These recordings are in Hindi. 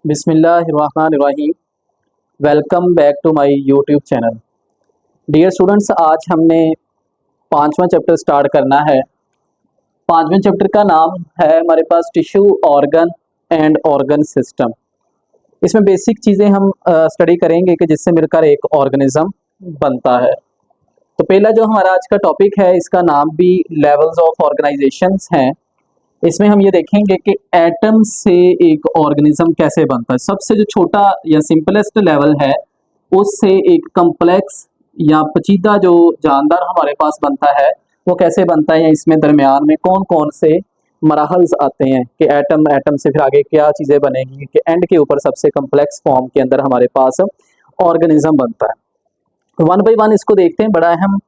बिस्मिल्लाहिर्रहमानिर्रहीम। Welcome back to my YouTube channel. Dear students, आज हमने पांचवा चैप्टर स्टार्ट करना है। पांचवें चैप्टर का नाम है हमारे पास tissue organ and organ system. इसमें बेसिक चीज़ें हम स्टडी करेंगे कि जिससे मिलकर एक ऑर्गेनिज्म बनता है। तो पहला जो हमारा आज का टॉपिक है, इसका नाम भी लेवल्स ऑफ ऑर्गेनाइजेशंस हैं। इसमें हम ये देखेंगे कि एटम से एक ऑर्गेनिज्म कैसे बनता है। सबसे जो छोटा या सिंपलेस्ट लेवल है, उससे एक कम्प्लेक्स या पेचीदा जो जानदार हमारे पास बनता है, वो कैसे बनता है, या इसमें दरमियान में कौन कौन से मराहल्स आते हैं कि एटम से फिर आगे क्या चीज़ें बनेगी, कि एंड के ऊपर सबसे कम्प्लेक्स फॉर्म के अंदर हमारे पास ऑर्गेनिज्म बनता है। वन बाई वन इसको देखते हैं। बड़ा अहम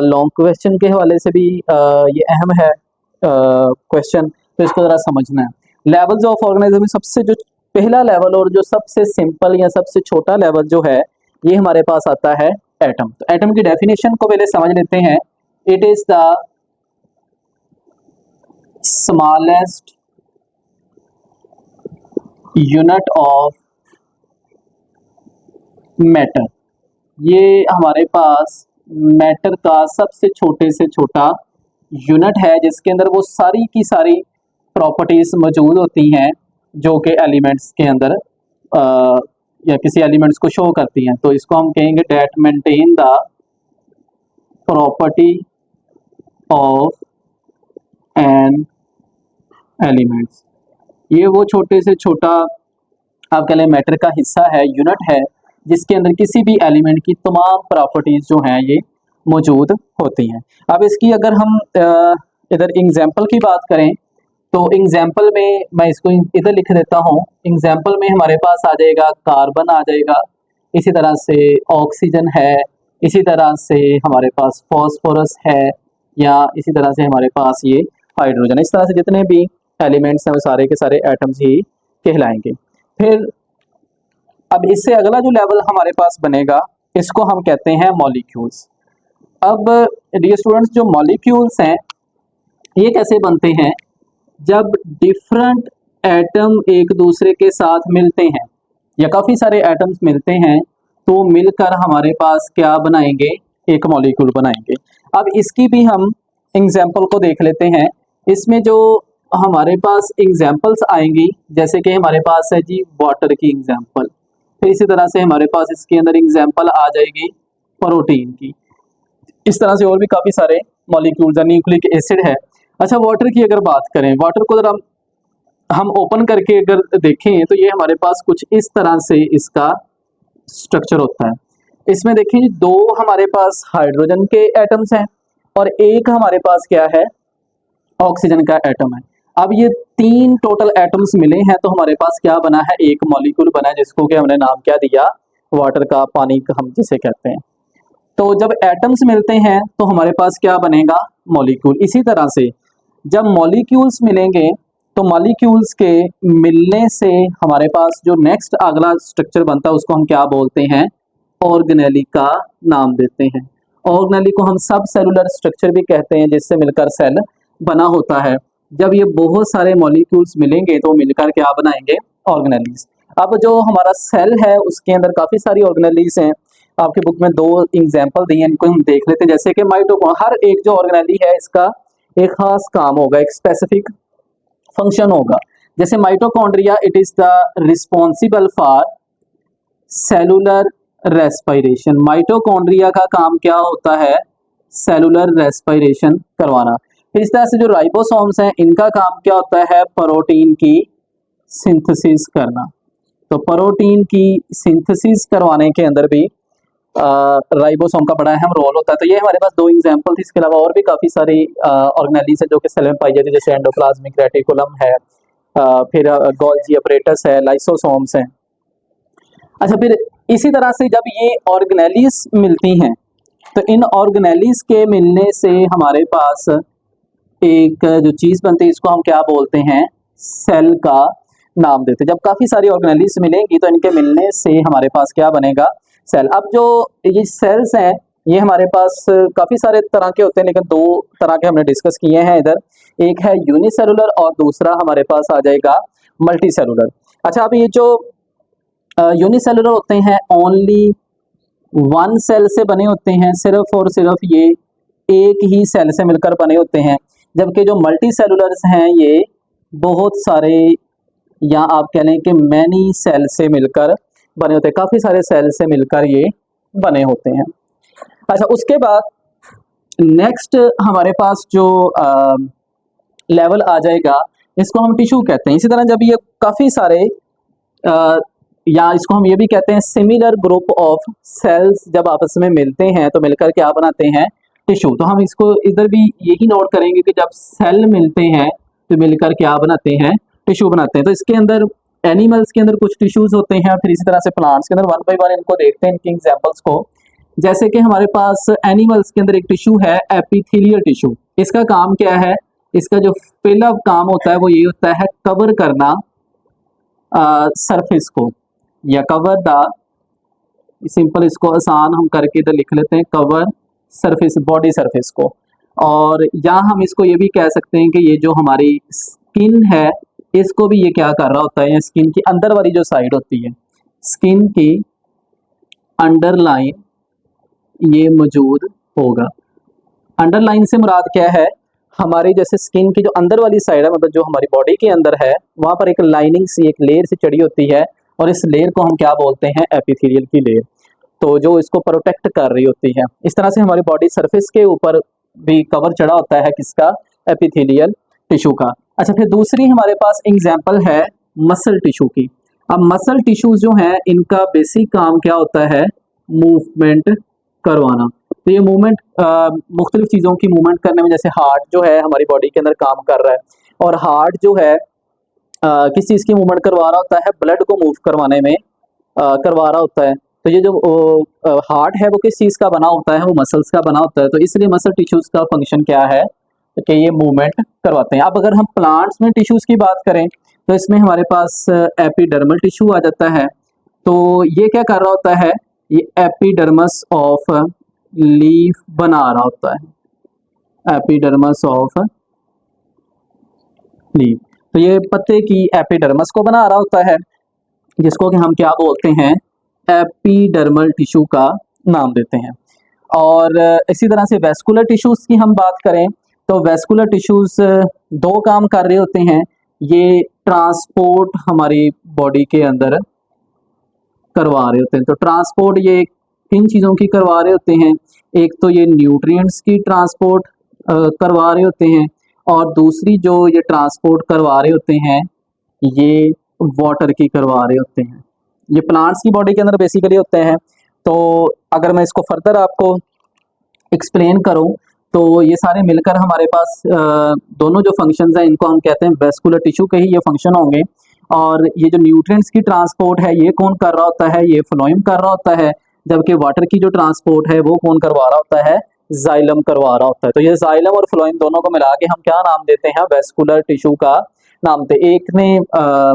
लॉन्ग क्वेश्चन के हवाले से भी ये अहम है क्वेश्चन, तो इसको जरा समझना है। लेवल्स ऑफ ऑर्गेनिज्म में सबसे जो पहला लेवल और जो सबसे सिंपल या सबसे छोटा लेवल जो है, ये हमारे पास आता है एटम। तो एटम की डेफिनेशन को पहले समझ लेते हैं। It is the smallest unit of matter. ये हमारे पास मैटर का सबसे छोटे से छोटा यूनिट है, जिसके अंदर वो सारी की सारी प्रॉपर्टीज मौजूद होती हैं जो कि एलिमेंट्स के अंदर या किसी एलिमेंट्स को शो करती हैं। तो इसको हम कहेंगे that maintain the property of an elements. ये वो छोटे से छोटा आप कह लें मैटर का हिस्सा है, यूनिट है, जिसके अंदर किसी भी एलिमेंट की तमाम प्रॉपर्टीज जो हैं ये मौजूद होती हैं। अब इसकी अगर हम इधर एग्जाम्पल की बात करें, तो एग्जाम्पल में मैं इसको इधर लिख देता हूँ। एग्जाम्पल में हमारे पास आ जाएगा कार्बन आ जाएगा, इसी तरह से ऑक्सीजन है, इसी तरह से हमारे पास फॉस्फोरस है, या इसी तरह से हमारे पास ये हाइड्रोजन। इस तरह से जितने भी एलिमेंट्स हैं वो सारे के सारे एटम्स ही कहलाएंगे। फिर अब इससे अगला जो लेवल हमारे पास बनेगा, इसको हम कहते हैं मॉलिक्यूल्स। अब डियर स्टूडेंट्स, जो मॉलिक्यूल्स हैं ये कैसे बनते हैं? जब डिफरेंट एटम एक दूसरे के साथ मिलते हैं या काफ़ी सारे एटम्स मिलते हैं, तो मिलकर हमारे पास क्या बनाएंगे? एक मॉलिक्यूल बनाएंगे। अब इसकी भी हम एग्जाम्पल को देख लेते हैं। इसमें जो हमारे पास एग्जाम्पल्स आएंगी, जैसे कि हमारे पास है जी वाटर की एग्जाम्पल, फिर इसी तरह से हमारे पास इसके अंदर एग्जाम्पल आ जाएगी प्रोटीन की। इस तरह से और भी काफ़ी सारे मॉलिक्यूल्स, न्यूक्लिक एसिड है। अच्छा, वाटर की अगर बात करें, वाटर को अगर हम ओपन करके अगर देखें, तो ये हमारे पास कुछ इस तरह से इसका स्ट्रक्चर होता है। इसमें देखिए दो हमारे पास हाइड्रोजन के एटम्स हैं और एक हमारे पास क्या है? ऑक्सीजन का एटम है। अब ये तीन टोटल एटम्स मिले हैं, तो हमारे पास क्या बना है? एक मॉलिक्यूल बना है, जिसको कि हमने नाम क्या दिया? वाटर का, पानी का हम जिसे कहते हैं। तो जब एटम्स मिलते हैं तो हमारे पास क्या बनेगा? मॉलिक्यूल। इसी तरह से जब मॉलिक्यूल्स मिलेंगे, तो मॉलिक्यूल्स के मिलने से हमारे पास जो नेक्स्ट अगला स्ट्रक्चर बनता है, उसको हम क्या बोलते हैं? ऑर्गेनेली का नाम देते हैं। ऑर्गेनेली को हम सब सेलुलर स्ट्रक्चर भी कहते हैं, जिससे मिलकर सेल बना होता है। जब ये बहुत सारे मॉलिक्यूल्स मिलेंगे तो मिलकर क्या बनाएंगे? ऑर्गेनेलीज। अब जो हमारा सेल है उसके अंदर काफ़ी सारी ऑर्गेनेलीज हैं। आपकी बुक में दो एग्जाम्पल दिए, इनको हम देख लेते हैं। जैसे कि माइटोकॉन्ड्रिया, हर एक जो ऑर्गेनेली है इसका एक खास काम होगा, एक स्पेसिफिक फंक्शन होगा। जैसे mitochondria, it is the responsible for cellular respiration. Mitochondria का काम क्या होता है? सेलुलर रेस्पिरेशन करवाना। फिर इस तरह से जो राइबोसोम्स हैं, इनका काम क्या होता है? प्रोटीन की सिंथेसिस करना। तो प्रोटीन की सिंथेसिस करवाने के अंदर भी राइबोसोम का बड़ा अहम रोल होता है। तो ये हमारे पास दो एग्जाम्पल थे। इसके अलावा और भी काफ़ी सारी ऑर्गेनेलीज है जो कि सेल में पाई जाती है, जैसे एंडोप्लाज्मिक रेटिकुलम है, फिर गोल्जी अपरेटस है, लाइसोसोम्स हैं। अच्छा, फिर इसी तरह से जब ये ऑर्गेनेलीज मिलती हैं, तो इन ऑर्गेनेलीज के मिलने से हमारे पास एक जो चीज़ बनती है, इसको हम क्या बोलते हैं? सेल का नाम देते हैं। जब काफ़ी सारी ऑर्गेनेलीज मिलेंगी तो इनके मिलने से हमारे पास क्या बनेगा? सेल। अब जो ये सेल्स हैं, ये हमारे पास काफ़ी सारे तरह के होते हैं, लेकिन दो तरह के हमने डिस्कस किए हैं इधर। एक है यूनिसेलुलर और दूसरा हमारे पास आ जाएगा मल्टी सेलुलर। अच्छा, अब ये जो यूनिसेलुलर होते हैं ओनली वन सेल से बने होते हैं, सिर्फ और सिर्फ ये एक ही सेल से मिलकर बने होते हैं, जबकि जो मल्टी सेलुलर्स हैं ये बहुत सारे, या आप कह लें कि मैनी सेल से मिलकर बने होते हैं, काफ़ी सारे सेल से मिलकर ये बने होते हैं। अच्छा, उसके बाद नेक्स्ट हमारे पास जो लेवल आ जाएगा, इसको हम टिश्यू कहते हैं। इसी तरह जब ये काफ़ी सारे या इसको हम ये भी कहते हैं सिमिलर ग्रुप ऑफ सेल्स जब आपस में मिलते हैं तो मिलकर क्या बनाते हैं, टिश्यू। तो हम इसको इधर भी यही नोट करेंगे कि जब सेल मिलते हैं तो मिलकर क्या बनाते हैं, टिश्यू बनाते हैं। तो इसके अंदर एनिमल्स के अंदर कुछ टिश्यूज होते हैं और फिर इसी तरह से प्लांट्स के अंदर वन बाय वन इनको देखते हैं, इनकी एग्जांपल्स को। जैसे कि हमारे पास एनिमल्स के अंदर एक टिश्यू है एपिथेलियल टिश्यू। इसका काम क्या है, इसका जो पहला काम होता है वो ये होता है कवर करना सरफेस को, या कवर द, सिंपल इसको आसान हम करके इधर लिख लेते हैं, कवर सरफेस, बॉडी सरफेस को। और या हम इसको ये भी कह सकते हैं कि ये जो हमारी स्किन है इसको भी ये क्या कर रहा होता है, स्किन की अंदर वाली जो साइड होती है, स्किन की अंडरलाइन ये मौजूद होगा। अंडरलाइन से मुराद क्या है, हमारी जैसे स्किन की जो अंदर वाली साइड है, मतलब जो हमारी बॉडी के अंदर है, वहाँ पर एक लाइनिंग सी, एक लेयर सी चढ़ी होती है और इस लेयर को हम क्या बोलते हैं, एपिथेलियल की लेयर। तो जो इसको प्रोटेक्ट कर रही होती है, इस तरह से हमारी बॉडी सरफेस के ऊपर भी कवर चढ़ा होता है किसका, एपिथेलियल टिश्यू का। अच्छा, फिर दूसरी हमारे पास एग्जाम्पल है मसल टिश्यू की। अब मसल टिश्यूज जो हैं इनका बेसिक काम क्या होता है, मूवमेंट करवाना। तो ये मूवमेंट मुख्तलिफ चीज़ों की मूवमेंट करने में, जैसे हार्ट जो है हमारी बॉडी के अंदर काम कर रहा है, और हार्ट जो है किस चीज़ की मूवमेंट करवा रहा होता है, ब्लड को मूव करवाने में करवा रहा होता है। तो ये जो हार्ट है वो किस चीज़ का बना होता है, वो मसल्स का बना होता है। तो इसलिए मसल टिश्यूज़ का फंक्शन क्या है कि ये मूवमेंट करवाते हैं। अब अगर हम प्लांट्स में टिश्यूज़ की बात करें तो इसमें हमारे पास एपिडर्मल टिश्यू आ जाता है। तो ये क्या कर रहा होता है, ये एपिडर्मस ऑफ लीफ बना रहा होता है, एपिडर्मस ऑफ लीफ। तो ये पत्ते की एपिडर्मस को बना रहा होता है, जिसको कि हम क्या बोलते हैं, एपिडर्मल टिश्यू का नाम देते हैं। और इसी तरह से वेस्कुलर टिश्यूज़ की हम बात करें तो वेस्कुलर टिश्यूज़ दो काम कर रहे होते हैं, ये ट्रांसपोर्ट हमारी बॉडी के अंदर करवा रहे होते हैं। तो ट्रांसपोर्ट ये किन चीज़ों की करवा रहे होते हैं, एक तो ये न्यूट्रिएंट्स की ट्रांसपोर्ट करवा रहे होते हैं, और दूसरी जो ये ट्रांसपोर्ट करवा रहे होते हैं ये वाटर की करवा रहे होते हैं। ये प्लांट्स की बॉडी के अंदर बेसिकली होते हैं। तो अगर मैं इसको फर्दर आपको एक्सप्लेन करूं तो ये सारे मिलकर हमारे पास दोनों जो फंक्शंस हैं इनको हम कहते हैं वेस्कुलर टिश्यू के ही ये फंक्शन होंगे। और ये जो न्यूट्रिएंट्स की ट्रांसपोर्ट है ये कौन कर रहा होता है, ये फ्लोएम कर रहा होता है, जबकि वाटर की जो ट्रांसपोर्ट है वो कौन करवा रहा होता है, जाइलम करवा रहा होता है। तो ये जाइलम और फ्लोएम दोनों को मिला के हम क्या नाम देते हैं, वेस्कुलर टिश्यू का नाम थे। एक ने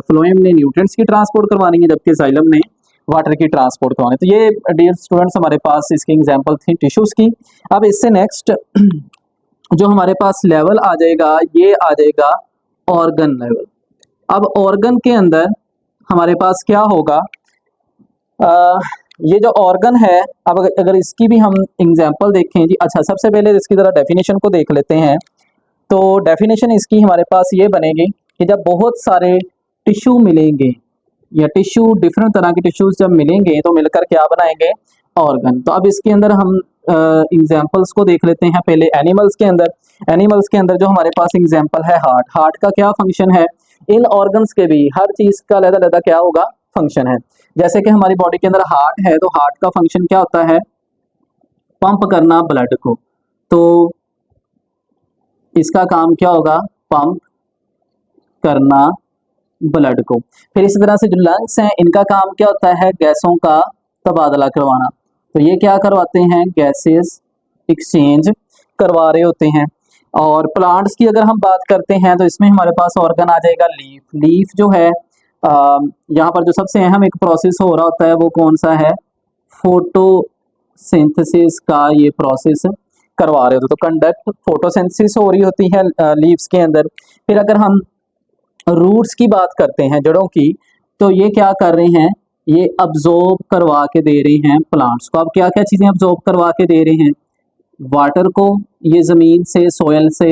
फ्लोएम ने न्यूट्रिएंट्स की ट्रांसपोर्ट करवानी है, जबकि जाइलम ने वाटर की ट्रांसपोर्ट करवानी। तो ये डियर स्टूडेंट्स हमारे पास इसकी एग्जांपल थी टिश्यूज की। अब इससे नेक्स्ट जो हमारे पास लेवल आ जाएगा ये आ जाएगा ऑर्गन लेवल। अब ऑर्गन के अंदर हमारे पास क्या होगा, ये जो ऑर्गन है, अब अगर इसकी भी हम एग्जांपल देखें जी। अच्छा, सबसे पहले इसकी ज़रा डेफिनेशन को देख लेते हैं। तो डेफिनेशन इसकी हमारे पास ये बनेगी कि जब बहुत सारे टिश्यू मिलेंगे या टिश्यू डिफरेंट तरह के टिश्यूज जब मिलेंगे तो मिलकर क्या बनाएंगे, ऑर्गन। तो अब इसके अंदर हम एग्जांपल्स को देख लेते हैं। पहले एनिमल्स के अंदर जो हमारे पास एग्जांपल है हार्ट। हार्ट का क्या फंक्शन है, इन ऑर्गन्स के भी हर चीज़ का अलग-अलग क्या होगा, फंक्शन है। जैसे कि हमारी बॉडी के अंदर हार्ट है तो हार्ट का फंक्शन क्या होता है, पंप करना ब्लड को। तो इसका काम क्या होगा, पंप करना ब्लड को। फिर इसी तरह से जो लंग्स हैं इनका काम क्या होता है, गैसों का तबादला करवाना। तो ये क्या करवाते हैं, गैसेस एक्सचेंज करवा रहे होते हैं। और प्लांट्स की अगर हम बात करते हैं तो इसमें हमारे पास ऑर्गन आ जाएगा लीफ। लीफ जो है यहाँ पर जो सबसे अहम एक प्रोसेस हो रहा होता है वो कौन सा है, फोटोसिंथेसिस का ये प्रोसेस करवा रहे होते। तो कंडक्ट फोटोसिंथेसिस हो रही होती है लीव्स के अंदर। फिर अगर हम रूट्स की बात करते हैं, जड़ों की, तो ये क्या कर रहे हैं, ये अब्जॉर्ब करवा के दे रहे हैं प्लांट्स को। अब क्या क्या चीज़ें अब्जॉर्ब करवा के दे रहे हैं, वाटर को ये ज़मीन से, सोयल से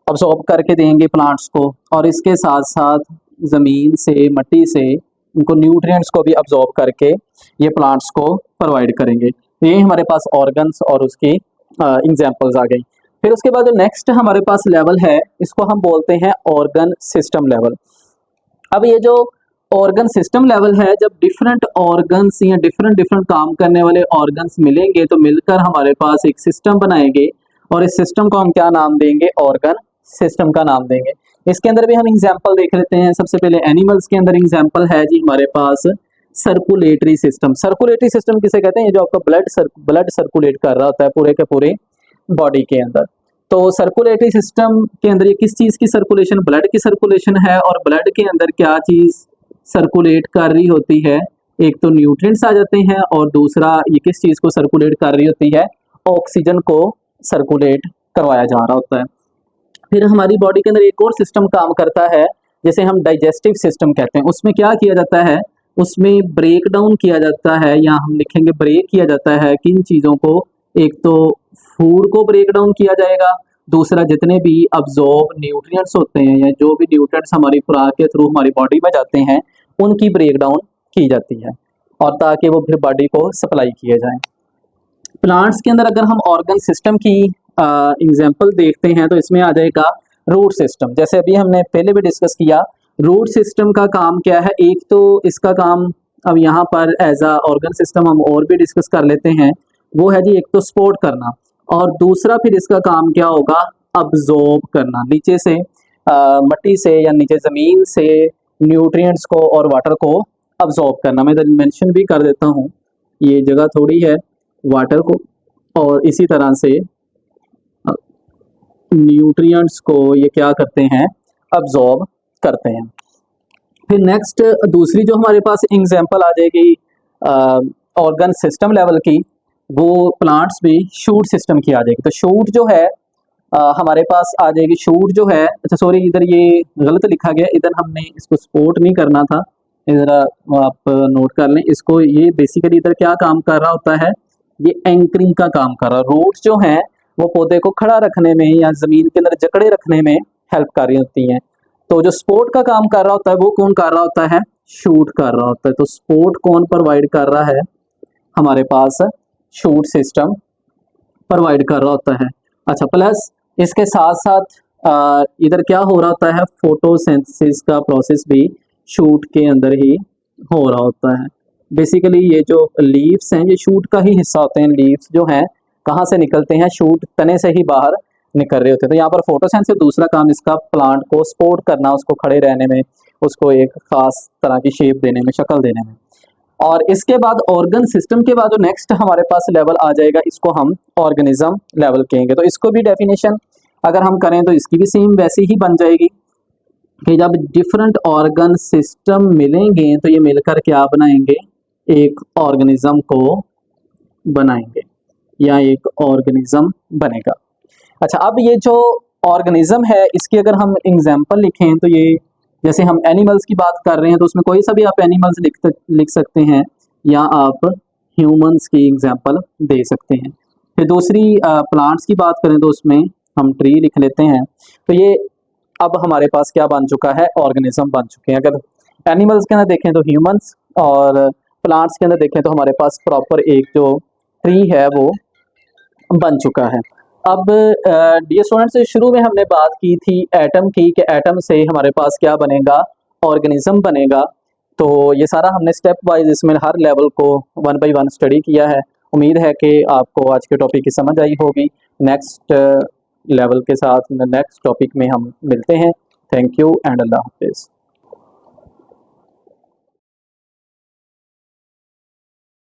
अब्जॉर्ब करके देंगे प्लांट्स को, और इसके साथ साथ ज़मीन से, मट्टी से उनको न्यूट्रिएंट्स को भी अब्जॉर्ब करके ये प्लांट्स को प्रोवाइड करेंगे। तो ये हमारे पास ऑर्गन्स और उसकी एग्जांपल्स आ गई। फिर उसके बाद जो नेक्स्ट हमारे पास लेवल है, इसको हम बोलते हैं ऑर्गन सिस्टम लेवल। अब ये जो ऑर्गन सिस्टम लेवल है, जब डिफरेंट ऑर्गन्स या डिफरेंट काम करने वाले ऑर्गन्स मिलेंगे तो मिलकर हमारे पास एक सिस्टम बनाएंगे, और इस सिस्टम को हम क्या नाम देंगे, ऑर्गन सिस्टम का नाम देंगे। इसके अंदर भी हम एग्जांपल देख लेते हैं। सबसे पहले एनिमल्स के अंदर एग्जांपल है जी हमारे पास सर्कुलेटरी सिस्टम। सर्कुलेटरी सिस्टम किसे कहते हैं, ये जो आपका ब्लड सर्कुलेट कर रहा होता है पूरे के पूरे बॉडी के अंदर। तो सर्कुलेटरी सिस्टम के अंदर ये किस चीज़ की सर्कुलेशन, ब्लड की सर्कुलेशन है, और ब्लड के अंदर क्या चीज़ सर्कुलेट कर रही होती है, एक तो न्यूट्रिएंट्स आ जाते हैं, और दूसरा ये किस चीज़ को सर्कुलेट कर रही होती है, ऑक्सीजन को सर्कुलेट करवाया जा रहा होता है। फिर हमारी बॉडी के अंदर एक और सिस्टम काम करता है, जैसे हम डाइजेस्टिव सिस्टम कहते हैं। उसमें क्या किया जाता है, उसमें ब्रेक डाउन किया जाता है, या हम लिखेंगे ब्रेक किया जाता है किन चीज़ों को, एक तो फूड को ब्रेक डाउन किया जाएगा, दूसरा जितने भी अब्जॉर्ब न्यूट्रिएंट्स होते हैं या जो भी न्यूट्रिएंट्स हमारी खुराक के थ्रू हमारी बॉडी में जाते हैं उनकी ब्रेक डाउन की जाती है, और ताकि वो फिर बॉडी को सप्लाई किए जाएं। प्लांट्स के अंदर अगर हम ऑर्गन सिस्टम की एग्जांपल देखते हैं तो इसमें आ जाएगा रूट सिस्टम। जैसे अभी हमने पहले भी डिस्कस किया, रूट सिस्टम का काम क्या है, एक तो इसका काम अब यहाँ पर एज अ ऑर्गन सिस्टम हम और भी डिस्कस कर लेते हैं, वो है जी एक तो सपोर्ट करना, और दूसरा फिर इसका काम क्या होगा, अब्जॉर्ब करना, नीचे से मट्टी से या नीचे ज़मीन से न्यूट्रिएंट्स को और वाटर को अब्जॉर्ब करना। मैं इधर मेंशन भी कर देता हूँ, ये जगह थोड़ी है, वाटर को और इसी तरह से न्यूट्रिएंट्स को ये क्या करते हैं, अब्जॉर्ब करते हैं। फिर नेक्स्ट दूसरी जो हमारे पास एग्जांपल आ जाएगी ऑर्गन सिस्टम लेवल की, वो प्लांट्स भी शूट सिस्टम की आ जाएगी। तो शूट जो है हमारे पास आ जाएगी, शूट जो है, अच्छा सॉरी इधर ये गलत लिखा गया, इधर हमने इसको सपोर्ट नहीं करना था, इधर आप नोट कर लें इसको। ये बेसिकली इधर क्या काम कर रहा होता है, ये एंकरिंग का काम कर रहा है। रूट्स जो हैं वो पौधे को खड़ा रखने में या ज़मीन के अंदर जकड़े रखने में हेल्प कर रही होती हैं। तो जो सपोर्ट का काम कर रहा होता है वो कौन कर रहा होता है, शूट कर रहा होता है। तो सपोर्ट कौन प्रोवाइड कर रहा है, हमारे पास शूट सिस्टम प्रोवाइड कर रहा होता है। अच्छा, प्लस इसके साथ साथ इधर क्या हो रहा होता है, फोटोसिंथेसिस का प्रोसेस भी शूट के अंदर ही हो रहा होता है। बेसिकली ये जो लीव्स हैं ये शूट का ही हिस्सा होते हैं। लीव्स जो हैं कहाँ से निकलते हैं, शूट तने से ही बाहर निकल रहे होते हैं। तो यहाँ पर फोटोसिंथेसिस दूसरा काम इसका प्लांट को सपोर्ट करना, उसको खड़े रहने में, उसको एक खास तरह की शेप देने में, शक्ल देने में। और इसके बाद ऑर्गन सिस्टम के बाद जो नेक्स्ट हमारे पास लेवल आ जाएगा, इसको हम ऑर्गेनिज्म लेवल कहेंगे। तो इसको भी डेफिनेशन अगर हम करें तो इसकी भी सेम वैसी ही बन जाएगी कि जब डिफरेंट ऑर्गन सिस्टम मिलेंगे तो ये मिलकर क्या बनाएंगे, एक ऑर्गेनिज्म को बनाएंगे या एक ऑर्गेनिज्म बनेगा। अच्छा, अब ये जो ऑर्गेनिज्म है इसकी अगर हम एग्जांपल लिखें तो ये, जैसे हम एनिमल्स की बात कर रहे हैं तो उसमें कोई सा भी आप एनिमल्स लिख सकते हैं, या आप ह्यूमंस की एग्जांपल दे सकते हैं। फिर दूसरी प्लांट्स की बात करें तो उसमें हम ट्री लिख लेते हैं। तो ये अब हमारे पास क्या बन चुका है, ऑर्गेनिज्म बन चुके हैं। अगर एनिमल्स के अंदर देखें तो ह्यूमंस, और प्लांट्स के अंदर देखें तो हमारे पास प्रॉपर एक जो ट्री है वो बन चुका है। अब डियर स्टूडेंट्स, शुरू में हमने बात की थी एटम की, कि एटम से हमारे पास क्या बनेगा, ऑर्गेनिज्म बनेगा। तो ये सारा हमने स्टेप वाइज इसमें हर लेवल को 1 बाय 1 स्टडी किया है। उम्मीद है कि आपको आज के टॉपिक की समझ आई होगी। नेक्स्ट लेवल के साथ नेक्स्ट टॉपिक में हम मिलते हैं। थैंक यू एंड अल्लाह हाफिज़।